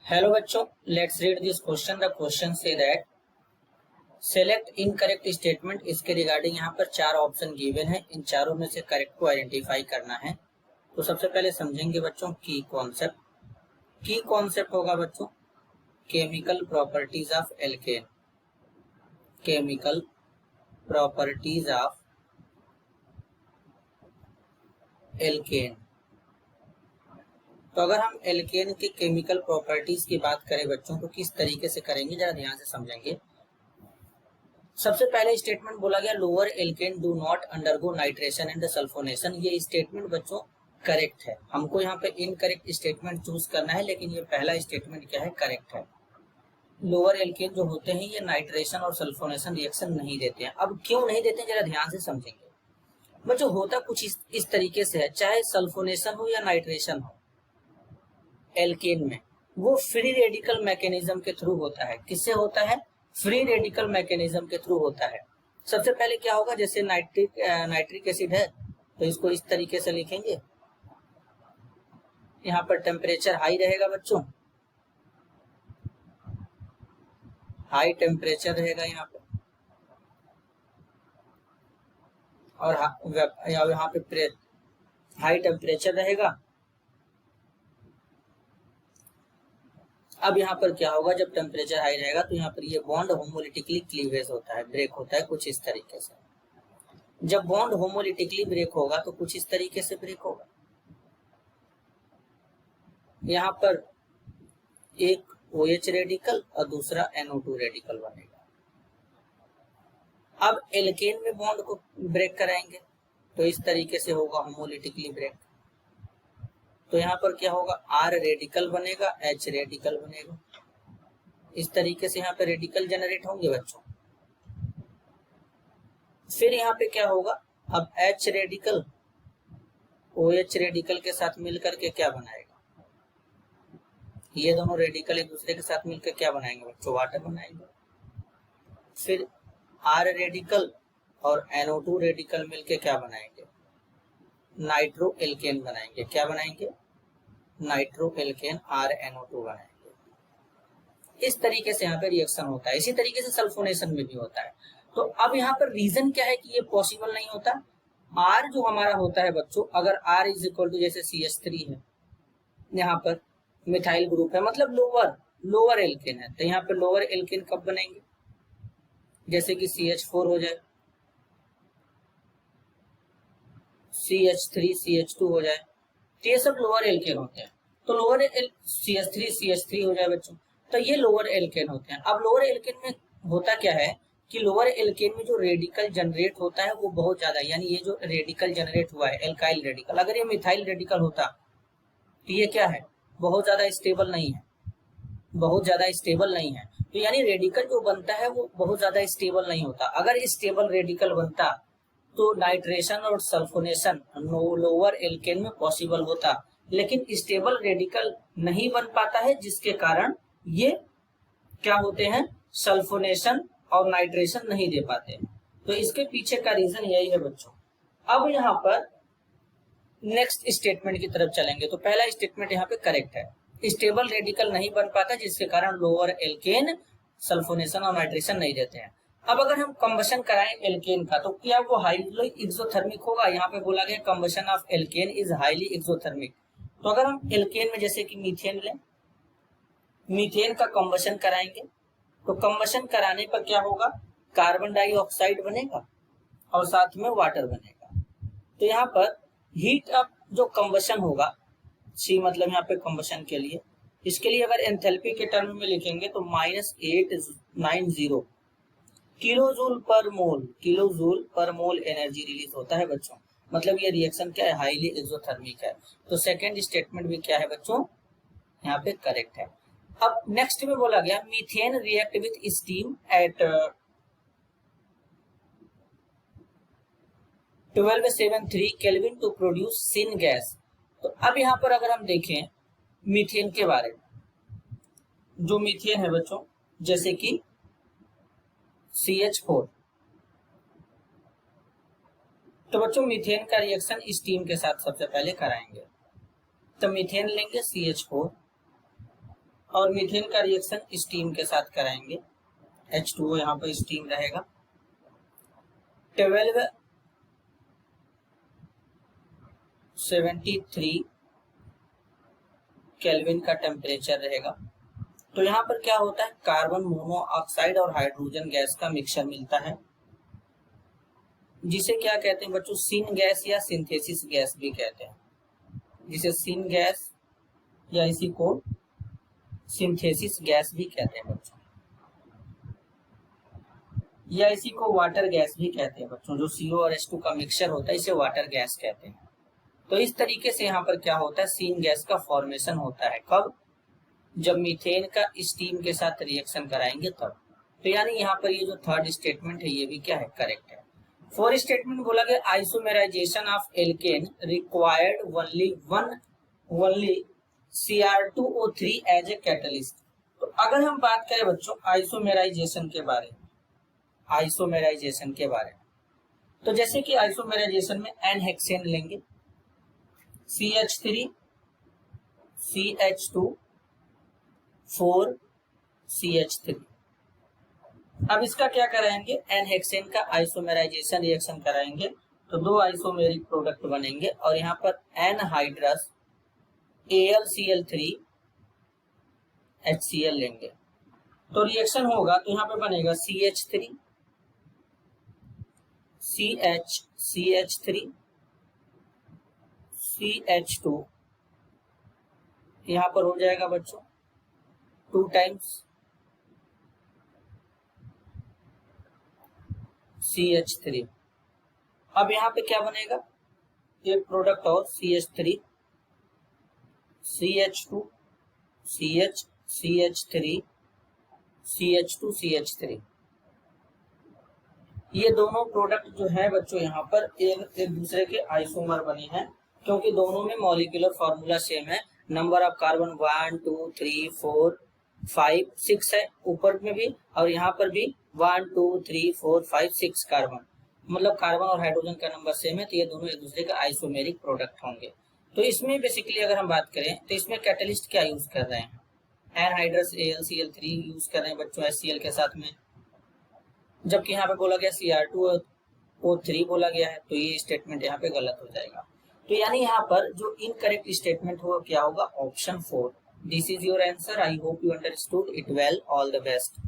Hello बच्चों, let's read this question. The question say that select incorrect statement. इसके regarding यहाँ पर चार ऑप्शन गिवन है, इन चारों में से करेक्ट को आइडेंटिफाई करना है। तो सबसे पहले समझेंगे बच्चों की कॉन्सेप्ट। की कॉन्सेप्ट होगा बच्चों chemical properties of alkene. Chemical properties of alkene. तो अगर हम एल्केन के केमिकल प्रॉपर्टीज की बात करें बच्चों तो किस तरीके से करेंगे, जरा ध्यान से समझेंगे। सबसे पहले स्टेटमेंट बोला गया lower alkane do not undergo nitration and sulphonation. ये स्टेटमेंट बच्चों करेक्ट है। हमको यहाँ पे इनकरेक्ट स्टेटमेंट चूज करना है, लेकिन ये पहला स्टेटमेंट क्या है, करेक्ट है। लोअर एल्केन जो होते हैं ये नाइट्रेशन और सल्फोनेशन रिएक्शन नहीं देते हैं। अब क्यों नहीं देते हैं जरा ध्यान से समझेंगे बच्चों। होता कुछ इस तरीके से है, चाहे सल्फोनेशन हो या नाइट्रेशन हो एल्केन में, वो फ्री रेडिकल मैकेनिज्म के थ्रू होता है। किससे होता है? फ्री रेडिकल मैकेनिज्म के थ्रू होता है। सबसे पहले क्या होगा, जैसे नाइट्रिक एसिड है तो इसको इस तरीके से लिखेंगे। यहाँ पर टेम्परेचर हाई रहेगा बच्चों, हाई टेम्परेचर रहेगा यहाँ पे, और यहाँ पे हाई टेम्परेचर रहेगा। अब यहाँ पर क्या होगा, जब टेम्परेचर हाई रहेगा तो यहाँ पर ये बॉन्ड होमोलिटिकली क्लीवेज होता है, ब्रेक होता है कुछ इस तरीके से। जब बॉन्ड होमोलिटिकली ब्रेक होगा तो कुछ इस तरीके से ब्रेक होगा। यहाँ पर एक OH रेडिकल और दूसरा NO2 रेडिकल बनेगा। अब एल्केन में बॉन्ड को ब्रेक कराएंगे तो इस तरीके से होगा होमोलिटिकली ब्रेक। तो यहाँ पर क्या होगा, R रेडिकल बनेगा, H रेडिकल बनेगा। इस तरीके से यहाँ पे रेडिकल जनरेट होंगे बच्चों। फिर यहाँ पे क्या होगा, अब H रेडिकल OH रेडिकल के साथ मिलकर के क्या बनाएगा, ये दोनों रेडिकल एक दूसरे के साथ मिलकर क्या बनाएंगे बच्चों, वाटर बनाएंगे। फिर R रेडिकल और NO2 रेडिकल मिलकर क्या बनाएंगे, नाइट्रो एल्केन बनाएंगे। क्या बनाएंगे, नाइट्रो एल्केन RNO2 बनाएंगे। इस तरीके से यहाँ पे रिएक्शन होता है। इसी तरीके से सल्फोनेशन में भी होता है। तो अब यहाँ पर रीजन क्या है कि ये पॉसिबल नहीं होता। R जो हमारा होता है बच्चों, अगर R इज इक्वल टू जैसे CH3 है, यहाँ पर मिथाइल ग्रुप है, मतलब लोअर एल्केन है, तो यहाँ पे लोअर एल्केन कब बनेंगे, जैसे कि CH4 हो जाए, CH3 CH2 हो जाए, तो ये सब लोअर एल्केन होते हैं। तो लोअर CH3 हो जाए बच्चों, तो ये लोअर एल्केन होते हैं। अब लोअर एल्केन में होता क्या है कि लोअर एल्केन में जो रेडिकल जनरेट होता है वो बहुत ज्यादा, यानी ये जो रेडिकल जनरेट हुआ है एल्काइल रेडिकल, अगर ये मिथाइल रेडिकल होता तो ये क्या है, बहुत ज्यादा स्टेबल नहीं है, बहुत ज्यादा स्टेबल नहीं है। तो यानी रेडिकल जो बनता है वो बहुत ज्यादा स्टेबल नहीं होता। अगर स्टेबल रेडिकल बनता तो नाइट्रेशन और सल्फोनेशन लोअर एल्केन में पॉसिबल होता, लेकिन स्टेबल रेडिकल नहीं बन पाता है, जिसके कारण ये क्या होते हैं, सल्फोनेशन और नाइट्रेशन नहीं दे पाते हैं। तो इसके पीछे का रीजन यही है बच्चों। अब यहाँ पर नेक्स्ट स्टेटमेंट की तरफ चलेंगे। तो पहला स्टेटमेंट यहाँ पे करेक्ट है, स्टेबल रेडिकल नहीं बन पाता, जिसके कारण लोअर एल्केन सल्फोनेशन और नाइट्रेशन नहीं देते हैं। अब अगर हम कंबशन कराएं एल्केन का तो क्या वो हाईली एक्सोथर्मिक होगा। यहाँ पे बोला गया combustion of alkene is highly exothermic. तो अगर हम एल्केन में जैसे कि मीथेन लें, मीथेन का कंबशन कराएंगे तो कंबशन कराने पर क्या होगा, कार्बन डाइऑक्साइड बनेगा और साथ में वाटर बनेगा। तो यहाँ पर हीट अप जो कंबशन होगा, C मतलब यहाँ पे कंबशन के लिए, इसके लिए अगर एंथैल्पी के टर्म में लिखेंगे तो -890 किलोजूल पर मोल एनर्जी रिलीज होता है बच्चों। मतलब ये रिएक्शन क्या है, हाईली एक्सोथर्मिक है। तो सेकेंड स्टेटमेंट भी क्या है बच्चों, यहाँ पे करेक्ट है। अब नेक्स्ट में बोला गया methane react with steam at 1273 kelvin to produce syngas. तो अब यहाँ पर अगर हम देखें मीथेन के बारे में, जो मीथेन है बच्चों जैसे कि CH4, तो बच्चों मीथेन का रिएक्शन स्टीम के साथ सबसे पहले कराएंगे। तो मीथेन लेंगे CH4 और मीथेन का रिएक्शन स्टीम के साथ कराएंगे, H2O यहाँ पर स्टीम रहेगा। 1273 केल्विन का टेम्परेचर रहेगा। तो यहाँ पर क्या होता है, कार्बन मोनोऑक्साइड और हाइड्रोजन गैस का मिक्सचर मिलता है, जिसे क्या कहते हैं बच्चों, सिन गैस या सिंथेसिस गैस भी कहते हैं, जिसे सिन गैस या इसी को सिंथेसिस गैस भी कहते हैं बच्चों, या इसी को वाटर गैस भी कहते हैं बच्चों। जो CO और H2 का मिक्सचर होता है इसे वाटर गैस कहते हैं। तो इस तरीके से यहाँ पर क्या होता है, सीन गैस का फॉर्मेशन होता है। कब? जब मीथेन का स्टीम के साथ रिएक्शन कराएंगे तब। तो यानी यहाँ पर ये जो थर्ड स्टेटमेंट है ये भी क्या है, करेक्ट है। फोर्थ स्टेटमेंट बोला गया isomerisation of alkane required only Cr2O3 as a catalyst. तो अगर हम बात करें बच्चों आइसोमेराइजेशन के बारे में, तो जैसे कि आइसोमेराइजेशन में एन हेक्सेन लेंगे, CH3 CH2 4 CH3। अब इसका क्या कराएंगे, एन हेक्सेन का आइसोमेराइजेशन रिएक्शन कराएंगे तो दो आइसोमेरिक प्रोडक्ट बनेंगे और यहाँ पर एनहाइड्रस AlCl3 HCl लेंगे। तो रिएक्शन होगा तो यहाँ पे बनेगा CH3 CH3 CH2, यहाँ पर हो जाएगा बच्चों 2 टाइम्स CH3। अब यहाँ पे क्या बनेगा, एक प्रोडक्ट और CH3 CH2 CH CH3 CH2 CH3। ये दोनों प्रोडक्ट जो है बच्चों यहाँ पर एक दूसरे के आइसोमर बने हैं, क्योंकि दोनों में मॉलिक्यूलर फॉर्मूला सेम है। नंबर ऑफ कार्बन 1 2 3 4 5 6 है ऊपर में भी, और यहाँ पर भी 1 2 3 4 5 6 कार्बन, मतलब कार्बन और हाइड्रोजन का नंबर सेम है। तो ये दोनों एक दूसरे का आइसोमेरिक प्रोडक्ट होंगे। तो इसमें बेसिकली अगर हम बात करें तो इसमें कैटलिस्ट क्या यूज कर रहे हैं, एनहाइड्रस AlCl3 यूज कर रहे हैं बच्चों HCl के साथ में, जबकि यहाँ पे बोला गया Cr2O3 बोला गया है। तो ये स्टेटमेंट यहाँ पे गलत हो जाएगा। तो यानी यहाँ पर जो इनकरेक्ट स्टेटमेंट होगा क्या होगा, option 4। This is your answer. I hope you understood it well. All the best.